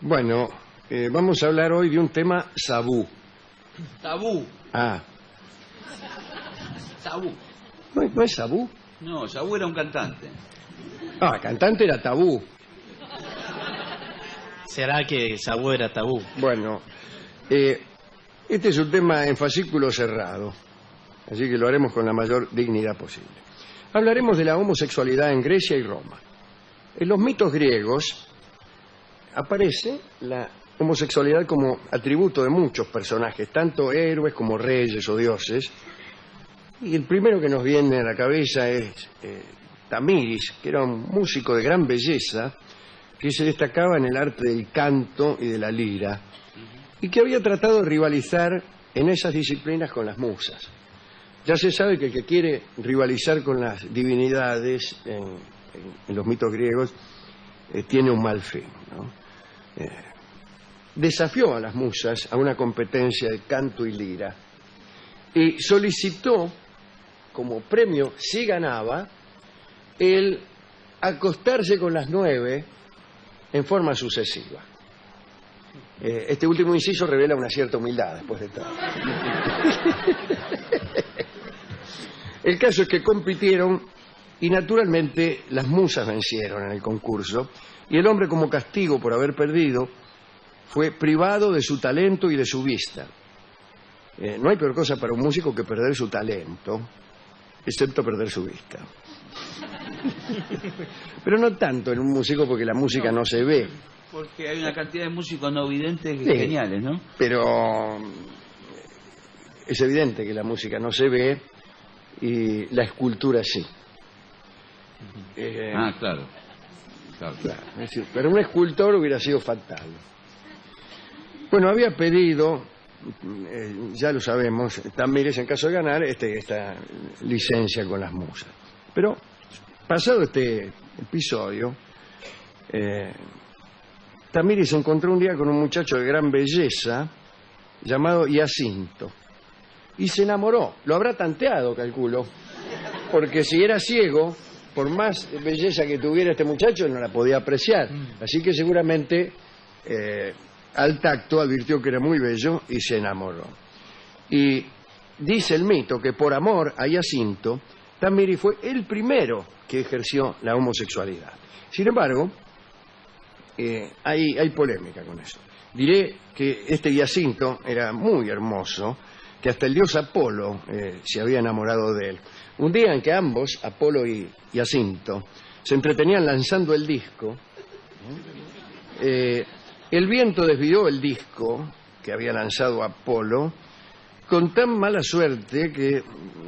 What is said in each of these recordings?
Bueno, vamos a hablar hoy de un tema tabú. Tabú. Ah, Tabú. ¿no es tabú? No, Tabú era un cantante. Ah, cantante era tabú. ¿Será que Sabú era tabú? Bueno, este es un tema en fascículo cerrado, así que lo haremos con la mayor dignidad posible. Hablaremos de la homosexualidad en Grecia y Roma. En los mitos griegos aparece la homosexualidad como atributo de muchos personajes, tanto héroes como reyes o dioses. Y el primero que nos viene a la cabeza es Tamiris, que era un músico de gran belleza que se destacaba en el arte del canto y de la lira, y que había tratado de rivalizar en esas disciplinas con las musas. Ya se sabe que el que quiere rivalizar con las divinidades en los mitos griegos tiene un mal fin, ¿no? Desafió a las musas a una competencia de canto y lira y solicitó como premio, si ganaba, el acostarse con las 9 en forma sucesiva. Este último inciso revela una cierta humildad después de todo. El caso es que compitieron y naturalmente las musas vencieron en el concurso y el hombre, como castigo por haber perdido, fue privado de su talento y de su vista. No hay peor cosa para un músico que perder su talento, excepto perder su vista. Pero no tanto en un músico, porque la música no se ve. Porque hay una cantidad de músicos no videntes Sí, geniales, ¿no? Pero es evidente que la música no se ve y la escultura sí. Claro. Claro, es decir, pero un escultor hubiera sido fatal. Bueno, había pedido, ya lo sabemos, Tamiris, en caso de ganar, esta licencia con las musas. Pero, pasado este episodio, Tamiris se encontró un día con un muchacho de gran belleza llamado Iacinto y se enamoró. Lo habrá tanteado, calculo, porque si era ciego, por más belleza que tuviera este muchacho, no la podía apreciar. Así que seguramente al tacto advirtió que era muy bello y se enamoró. Y dice el mito que por amor a Iacinto, Tamiris fue el primero que ejerció la homosexualidad. Sin embargo, hay polémica con eso. Diré que este Iacinto era muy hermoso, que hasta el dios Apolo se había enamorado de él. Un día en que ambos, Apolo y Iacinto, se entretenían lanzando el disco, el viento desvió el disco que había lanzado Apolo con tan mala suerte que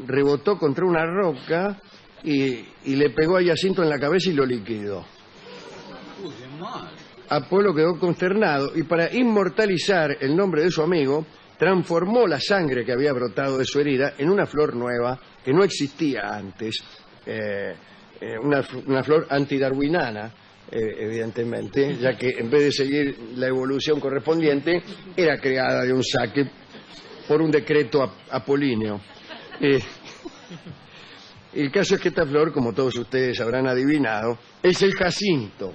rebotó contra una roca y le pegó a Iacinto en la cabeza y lo liquidó. Apolo quedó consternado y, para inmortalizar el nombre de su amigo, transformó la sangre que había brotado de su herida en una flor nueva que no existía antes, una flor antidarwinana, evidentemente, ya que en vez de seguir la evolución correspondiente, era creada de un saque por un decreto apolíneo. El caso es que esta flor, como todos ustedes habrán adivinado, es el jacinto.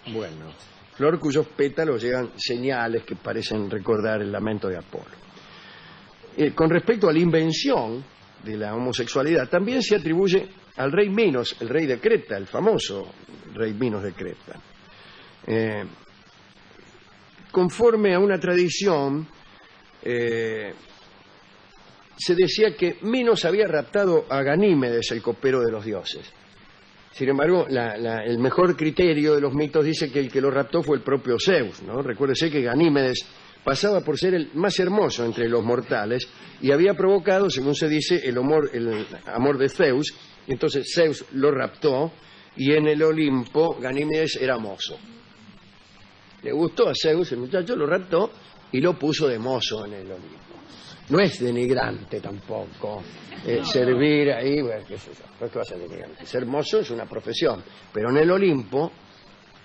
Bueno, flor cuyos pétalos llevan señales que parecen recordar el lamento de Apolo. Con respecto a la invención de la homosexualidad, también se atribuye al rey Minos, el rey de Creta, el famoso rey Minos de Creta. Conforme a una tradición, se decía que Minos había raptado a Ganímedes, el copero de los dioses. Sin embargo, el mejor criterio de los mitos dice que el que lo raptó fue el propio Zeus, ¿no? Recuérdese que Ganímedes pasaba por ser el más hermoso entre los mortales y había provocado, según se dice, el amor de Zeus, y entonces Zeus lo raptó y en el Olimpo Ganímedes era mozo. Le gustó a Zeus, el muchacho lo raptó y lo puso de mozo en el Olimpo. No es denigrante tampoco servir ahí, bueno, qué sé yo, ¿qué va a ser denigrante? Ser mozo es una profesión, pero en el Olimpo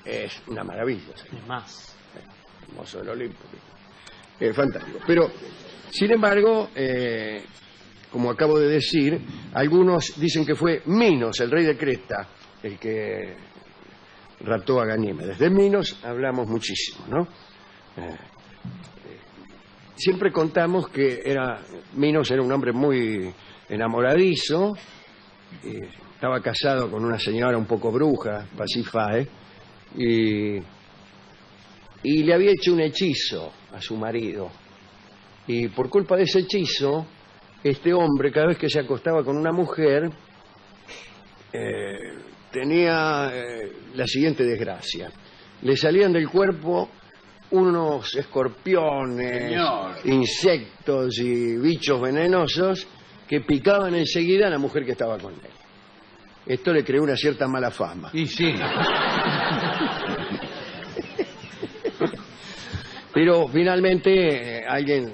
es una maravilla. ¿Sí? Es más. El mozo del Olimpo. Fantástico. Pero, sin embargo, como acabo de decir, algunos dicen que fue Minos, el rey de Creta, el que raptó a Ganímedes. De Minos hablamos muchísimo, ¿no? Siempre contamos que Minos era un hombre muy enamoradizo, estaba casado con una señora un poco bruja, Pasífae, y le había hecho un hechizo a su marido. Y por culpa de ese hechizo, este hombre, cada vez que se acostaba con una mujer, tenía la siguiente desgracia. Le salían del cuerpo unos escorpiones, Señor. insectos y bichos venenosos que picaban enseguida a la mujer que estaba con él. Esto le creó una cierta mala fama. Y sí. Pero finalmente alguien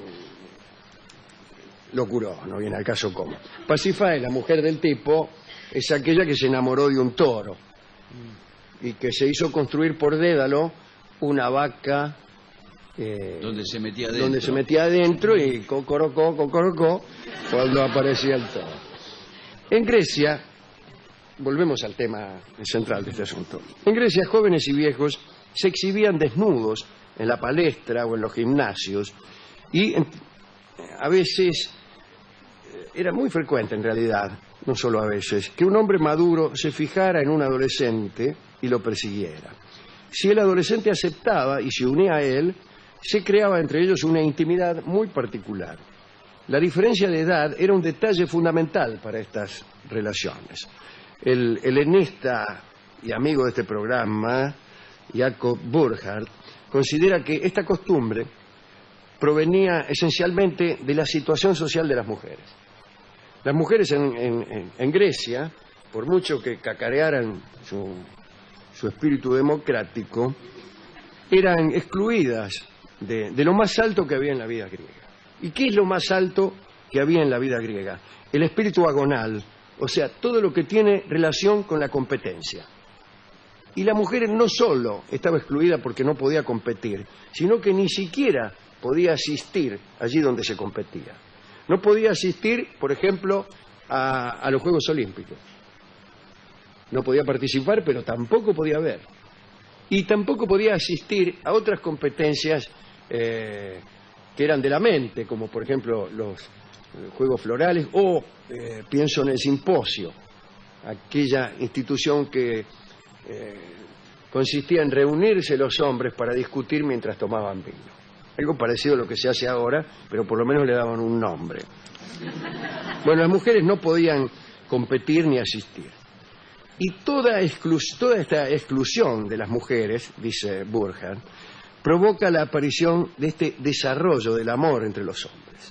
lo curó, no viene al caso cómo. Pasífae, la mujer del tipo, es aquella que se enamoró de un toro y que se hizo construir por Dédalo una vaca Donde se metía adentro y cocorocó cuando aparecía el toro. En Grecia, volvemos al tema central de este asunto, en Grecia jóvenes y viejos se exhibían desnudos en la palestra o en los gimnasios y a veces, era muy frecuente en realidad, no solo a veces, que un hombre maduro se fijara en un adolescente y lo persiguiera. Si el adolescente aceptaba y se unía a él, se creaba entre ellos una intimidad muy particular. La diferencia de edad era un detalle fundamental para estas relaciones. El helenista y amigo de este programa, Jacob Burckhardt, considera que esta costumbre provenía esencialmente de la situación social de las mujeres. Las mujeres en Grecia, por mucho que cacarearan su espíritu democrático, eran excluidas de lo más alto que había en la vida griega. ¿Y qué es lo más alto que había en la vida griega? El espíritu agonal, o sea, todo lo que tiene relación con la competencia. Y la mujer no solo estaba excluida porque no podía competir, sino que ni siquiera podía asistir allí donde se competía. No podía asistir, por ejemplo, a los Juegos Olímpicos. No podía participar, pero tampoco podía ver. Y tampoco podía asistir a otras competencias que eran de la mente, como por ejemplo los Juegos Florales o, pienso en el Simposio, aquella institución que consistía en reunirse los hombres para discutir mientras tomaban vino. Algo parecido a lo que se hace ahora, pero por lo menos le daban un nombre. Bueno, las mujeres no podían competir ni asistir. Y toda esta exclusión de las mujeres, dice Burckhardt, provoca la aparición de este desarrollo del amor entre los hombres.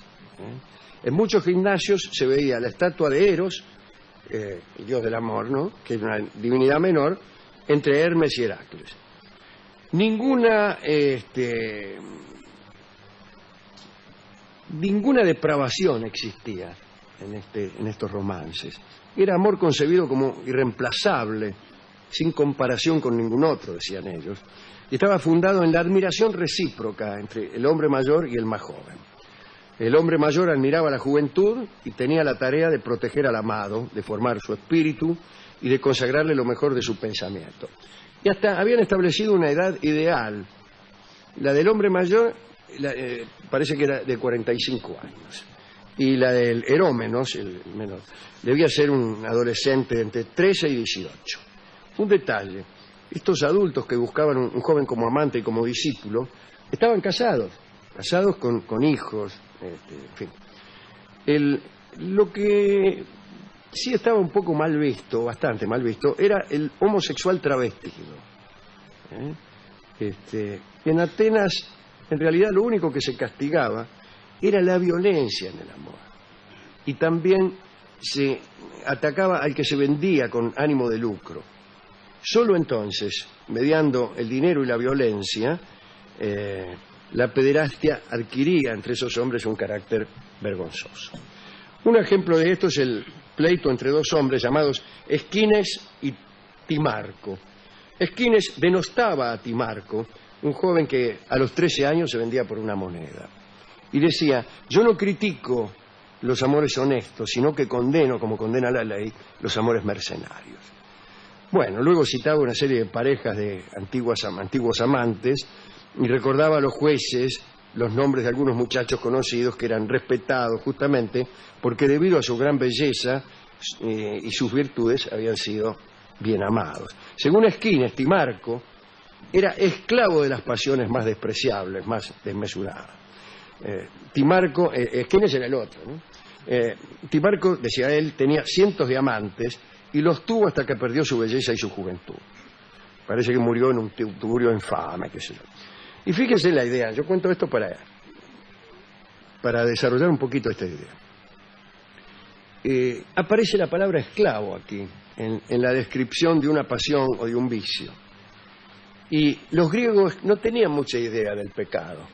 En muchos gimnasios se veía la estatua de Eros, el dios del amor, ¿no?, que es una divinidad menor, entre Hermes y Heracles. Ninguna depravación existía en estos romances. Era amor concebido como irreemplazable, sin comparación con ningún otro, decían ellos, y estaba fundado en la admiración recíproca entre el hombre mayor y el más joven. El hombre mayor admiraba la juventud y tenía la tarea de proteger al amado, de formar su espíritu y de consagrarle lo mejor de su pensamiento. Y hasta habían establecido una edad ideal. La del hombre mayor parece que era de 45 años. Y la del Herómenos, el menor, debía ser un adolescente entre 13 y 18. Un detalle, estos adultos que buscaban un joven como amante y como discípulo, estaban casados con hijos, en fin. Lo que sí estaba un poco mal visto, bastante mal visto, era el homosexual travestido. En Atenas, en realidad, lo único que se castigaba era la violencia en el amor. Y también se atacaba al que se vendía con ánimo de lucro. Solo entonces, mediando el dinero y la violencia, la pederastia adquiría entre esos hombres un carácter vergonzoso. Un ejemplo de esto es el pleito entre dos hombres llamados Esquines y Timarco. Esquines denostaba a Timarco, un joven que a los 13 años se vendía por una moneda. Y decía: yo no critico los amores honestos, sino que condeno, como condena la ley, los amores mercenarios. Bueno, luego citaba una serie de parejas de antiguos amantes y recordaba a los jueces los nombres de algunos muchachos conocidos que eran respetados justamente porque debido a su gran belleza y sus virtudes habían sido bien amados. Según Esquines, Timarco era esclavo de las pasiones más despreciables, más desmesuradas. Timarco, Esquines era el otro, ¿no? Timarco, decía él, tenía cientos de amantes y los tuvo hasta que perdió su belleza y su juventud. Parece que murió en un tugurio infame, qué sé yo. Y fíjense la idea, yo cuento esto para desarrollar un poquito esta idea. Aparece la palabra esclavo aquí, en la descripción de una pasión o de un vicio. Y los griegos no tenían mucha idea del pecado,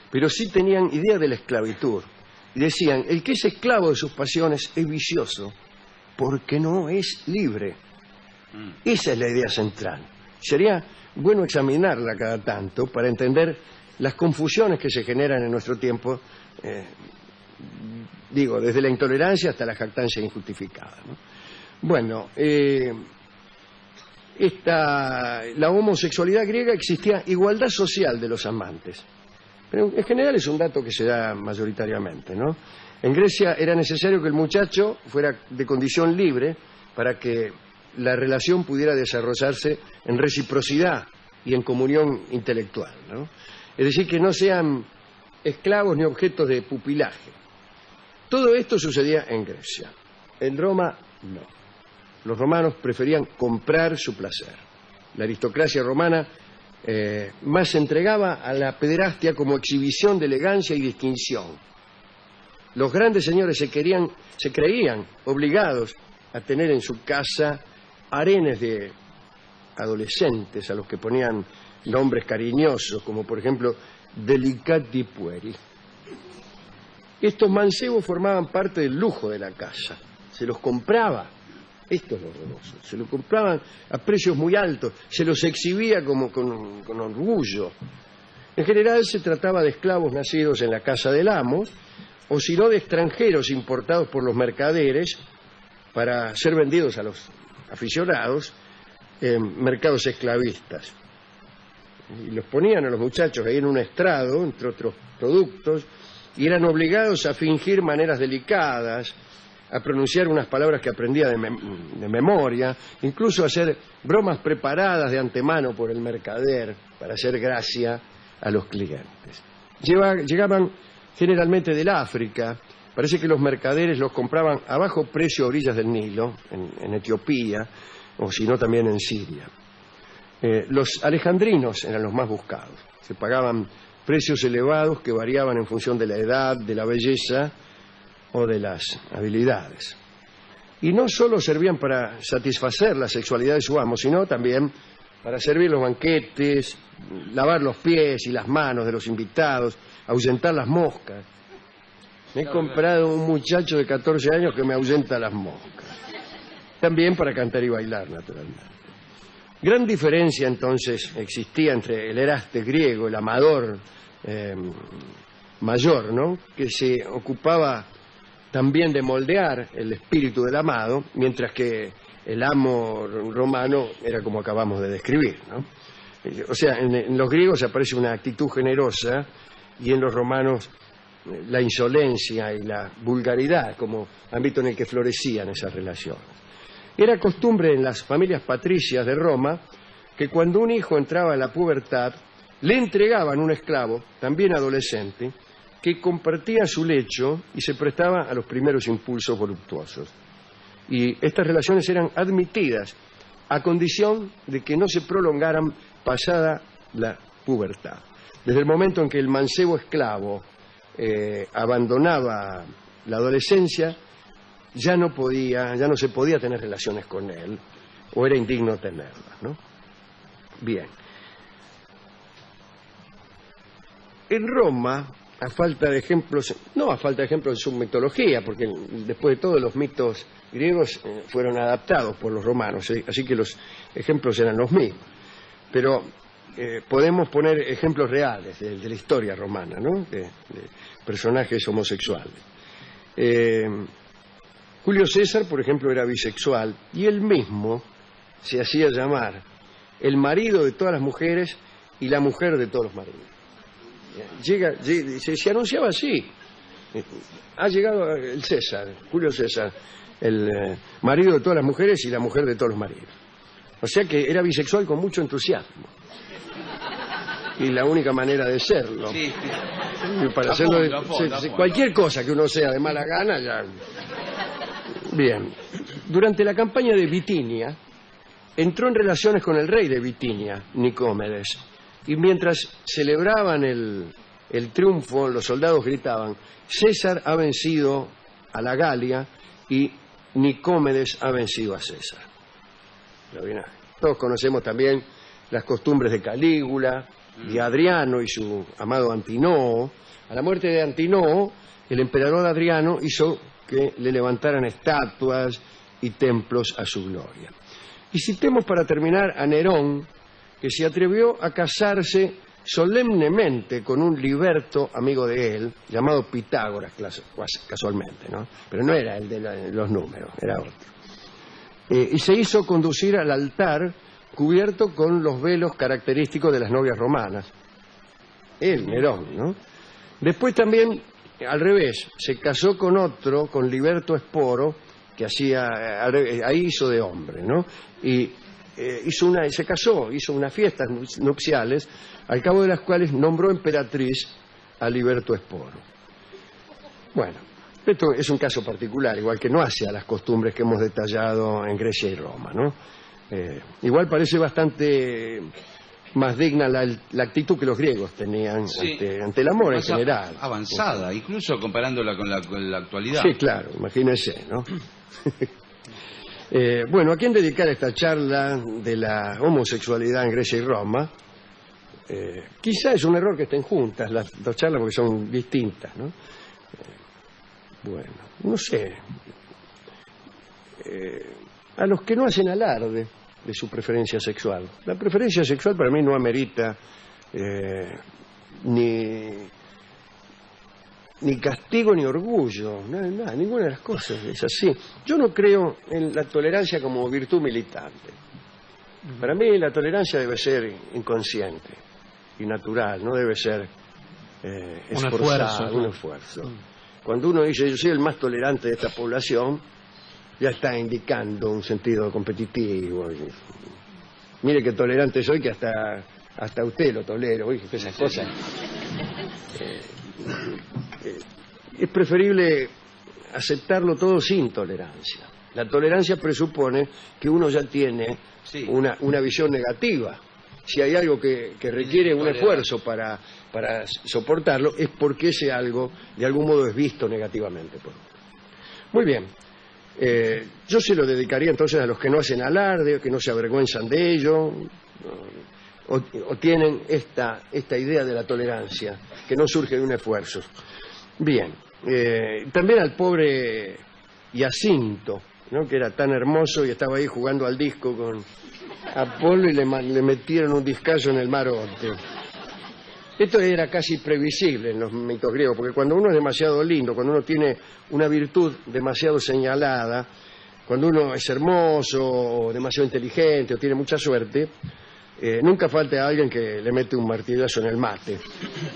pero sí tenían idea de la esclavitud. Y decían, el que es esclavo de sus pasiones es vicioso, porque no es libre. Esa es la idea central. Sería bueno examinarla cada tanto para entender las confusiones que se generan en nuestro tiempo, desde la intolerancia hasta la jactancia injustificada, ¿no? Bueno, la homosexualidad griega existía igualdad social de los amantes. Pero en general es un dato que se da mayoritariamente, ¿no? En Grecia era necesario que el muchacho fuera de condición libre para que la relación pudiera desarrollarse en reciprocidad y en comunión intelectual, ¿no? Es decir, que no sean esclavos ni objetos de pupilaje. Todo esto sucedía en Grecia. En Roma, no. Los romanos preferían comprar su placer. La aristocracia romana más se entregaba a la pederastia como exhibición de elegancia y distinción. Los grandes señores se creían obligados a tener en su casa harenes de adolescentes a los que ponían nombres cariñosos, como por ejemplo Delicati Pueri. Estos mancebos formaban parte del lujo de la casa. Se los compraba. Esto es lo horroroso. Se lo compraban a precios muy altos, se los exhibía con orgullo. En general se trataba de esclavos nacidos en la casa del amo, o si no de extranjeros importados por los mercaderes para ser vendidos a los aficionados en mercados esclavistas. Y los ponían a los muchachos ahí en un estrado, entre otros productos, y eran obligados a fingir maneras delicadas, a pronunciar unas palabras que aprendía de memoria, incluso a hacer bromas preparadas de antemano por el mercader para hacer gracia a los clientes. Llegaban generalmente del África. Parece que los mercaderes los compraban a bajo precio a orillas del Nilo, en Etiopía, o si no también en Siria. Los alejandrinos eran los más buscados. Se pagaban precios elevados que variaban en función de la edad, de la belleza o de las habilidades. Y no solo servían para satisfacer la sexualidad de su amo, sino también para servir los banquetes, lavar los pies y las manos de los invitados, ahuyentar las moscas. Me he comprado un muchacho de 14 años que me ahuyenta las moscas. También para cantar y bailar, naturalmente. Gran diferencia entonces existía entre el eraste griego, el amador mayor, ¿no?, que se ocupaba también de moldear el espíritu del amado, mientras que el amo romano era como acabamos de describir, ¿no? O sea, en los griegos aparece una actitud generosa y en los romanos la insolencia y la vulgaridad como ámbito en el que florecían esas relaciones. Era costumbre en las familias patricias de Roma que cuando un hijo entraba en la pubertad le entregaban un esclavo, también adolescente, que compartía su lecho y se prestaba a los primeros impulsos voluptuosos. Y estas relaciones eran admitidas a condición de que no se prolongaran pasada la pubertad. Desde el momento en que el mancebo esclavo abandonaba la adolescencia, ya no se podía tener relaciones con él, o era indigno tenerlas, ¿no? Bien. En Roma, a falta de ejemplos en su mitología, porque después de todo los mitos griegos fueron adaptados por los romanos, así que los ejemplos eran los mismos. Pero podemos poner ejemplos reales de la historia romana, ¿no?, de personajes homosexuales. Julio César, por ejemplo, era bisexual y él mismo se hacía llamar el marido de todas las mujeres y la mujer de todos los maridos. Se anunciaba así. Ha llegado el César, Julio César, el marido de todas las mujeres y la mujer de todos los maridos. O sea que era bisexual con mucho entusiasmo. Y la única manera de serlo. Sí. Y para hacerlo, cualquier cosa que uno sea de mala gana, ya. Bien. Durante la campaña de Bitinia, entró en relaciones con el rey de Bitinia, Nicómedes. Y mientras celebraban el triunfo, los soldados gritaban: César ha vencido a la Galia y Nicómedes ha vencido a César. Todos conocemos también las costumbres de Calígula, de Adriano y su amado Antinoo. A la muerte de Antinoo, el emperador Adriano hizo que le levantaran estatuas y templos a su gloria. Y citemos para terminar a Nerón, que se atrevió a casarse solemnemente con un liberto amigo de él, llamado Pitágoras, casualmente, ¿no? Pero no era el de los números, era otro. Y se hizo conducir al altar cubierto con los velos característicos de las novias romanas. Él, Nerón, ¿no? Después también, al revés, se casó con otro, con Liberto Esporo, que ahí hizo de hombre, ¿no? Y se casó, hizo unas fiestas nupciales, al cabo de las cuales nombró emperatriz a Liberto Esporo. Bueno, esto es un caso particular, igual que no hace a las costumbres que hemos detallado en Grecia y Roma, ¿no? Igual parece bastante más digna la actitud que los griegos tenían, sí, ante el amor en general. Avanzada, incluso comparándola con la actualidad. Sí, claro, imagínense, ¿no? Bueno, ¿a quién dedicar esta charla de la homosexualidad en Grecia y Roma? Quizá es un error que estén juntas las dos charlas porque son distintas, ¿no? Bueno, no sé. A los que no hacen alarde de su preferencia sexual. La preferencia sexual para mí no amerita ni castigo ni orgullo, nada, ninguna de las cosas es así. Yo no creo en la tolerancia como virtud militante. Para mí la tolerancia debe ser inconsciente y natural, no debe ser esforzada, un esfuerzo. Cuando uno dice yo soy el más tolerante de esta población, ya está indicando un sentido competitivo. Mire qué tolerante soy, que hasta usted lo tolero. Oye, esas cosas. Es preferible aceptarlo todo sin tolerancia. La tolerancia presupone que uno ya tiene una visión negativa. Si hay algo que requiere un esfuerzo para soportarlo, es porque ese algo de algún modo es visto negativamente por uno. Muy bien. Yo se lo dedicaría entonces a los que no hacen alarde, que no se avergüenzan de ello, o tienen esta idea de la tolerancia, que no surge de un esfuerzo. Bien, también al pobre Jacinto, ¿no? Que era tan hermoso y estaba ahí jugando al disco con Apolo y le metieron un discazo en el marote. Esto era casi previsible en los mitos griegos, porque cuando uno es demasiado lindo, cuando uno tiene una virtud demasiado señalada, cuando uno es hermoso o demasiado inteligente o tiene mucha suerte, nunca falta alguien que le mete un martillazo en el mate.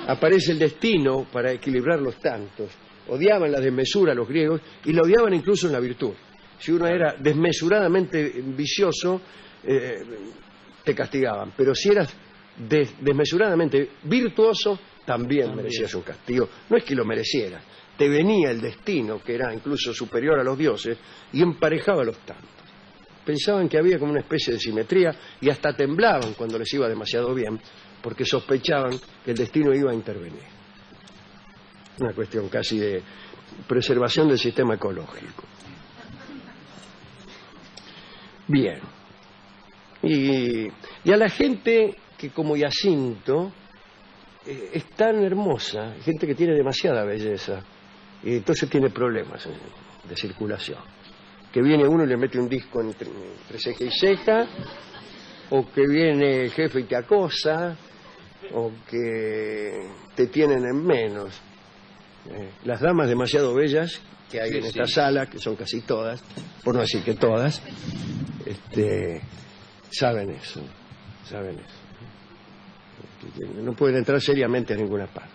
Aparece el destino para equilibrar los tantos. Odiaban la desmesura a los griegos y la odiaban incluso en la virtud. Si uno era desmesuradamente vicioso, te castigaban, pero si eras desmesuradamente virtuoso, también merecías un castigo. No es que lo merecieras, te venía el destino, que era incluso superior a los dioses, y emparejaba los tantos. Pensaban que había como una especie de simetría y hasta temblaban cuando les iba demasiado bien, porque sospechaban que el destino iba a intervenir. Una cuestión casi de preservación del sistema ecológico. Bien. Y a la gente que como Jacinto es tan hermosa, gente que tiene demasiada belleza, y entonces tiene problemas de circulación. Que viene uno y le mete un disco entre ceja y ceja, o que viene el jefe y te acosa, o que te tienen en menos. Las damas demasiado bellas que hay en esta sala, que son casi todas, por no decir que todas, saben eso. No pueden entrar seriamente a ninguna parte.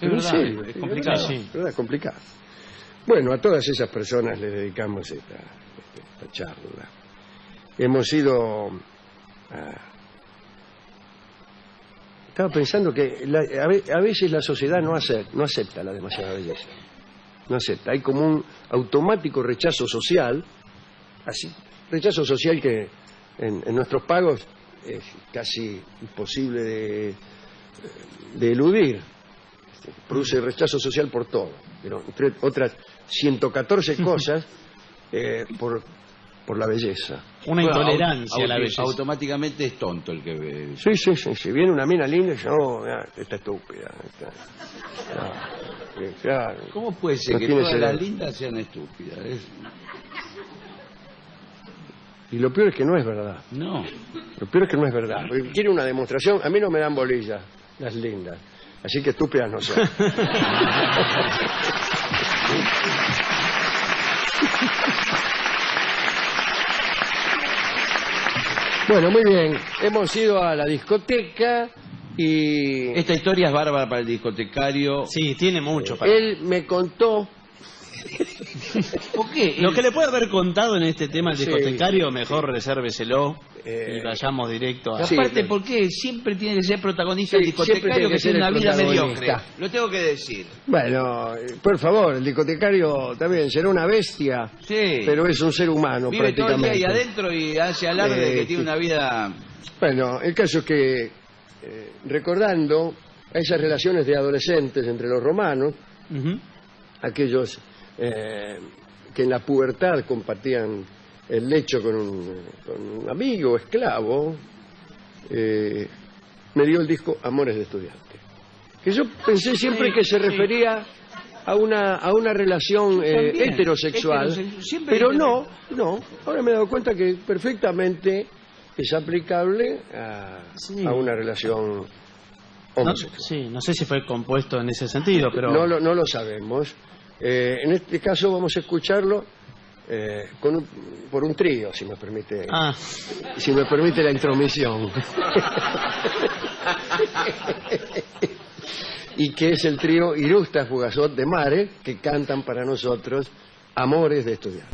Es verdad, serio, es complicado. Sí. ¿Verdad? Complicado. Bueno, a todas esas personas les dedicamos esta charla. Hemos ido Estaba pensando que a veces la sociedad no acepta la demasiada belleza. No acepta. Hay como un automático rechazo social, así, rechazo social que en nuestros pagos es casi imposible de eludir. Produce rechazo social por todo, pero entre otras 114 cosas por la belleza. Una intolerancia a la belleza. Automáticamente es tonto el que ve. Sí. Si viene una mina linda, yo, está estúpida. Claro. ¿Cómo puede ser No que tiene todas las cerebro. lindas sean estúpidas? Y lo peor es que no es verdad. No. Lo peor es que no es verdad. Porque quiere una demostración. A mí no me dan bolilla las lindas. Así que estúpidas no son. Bueno, muy bien. Hemos ido a la discoteca y Esta historia es bárbara para el discotecario. Sí, tiene mucho para... él me contó. ¿Por qué? Lo que le puede haber contado en este tema al Sí. discotecario, mejor resérveselo y Eh, vayamos directo a... Y Sí, aparte, pero- ¿por qué siempre tiene que ser protagonista el Sí, siempre discotecario tiene que que ser tiene el una vida protagonista. mediocre? Lo tengo que decir. Bueno, por favor, el discotecario también será una bestia, Sí. pero es un ser humano Vive todo el día prácticamente. ahí adentro y hace alarde de que tiene una vida... Bueno, el caso es que, recordando a esas relaciones de adolescentes entre los romanos, Ujú. aquellos que en la pubertad compartían el lecho con un amigo esclavo, me dio el disco Amores de Estudiante. Que yo pensé siempre que se refería a una relación También, heterosexual, siempre pero heterosexual. no, ahora me he dado cuenta que perfectamente es aplicable Sí. a una relación No, homosexual. sí, no sé si fue compuesto en ese sentido, pero... No lo sabemos. En este caso vamos a escucharlo por un trío, si me permite, Ah, si me permite la intromisión. Y que es el trío Irusta Fugazot de Mare, que cantan para nosotros Amores de Estudiantes.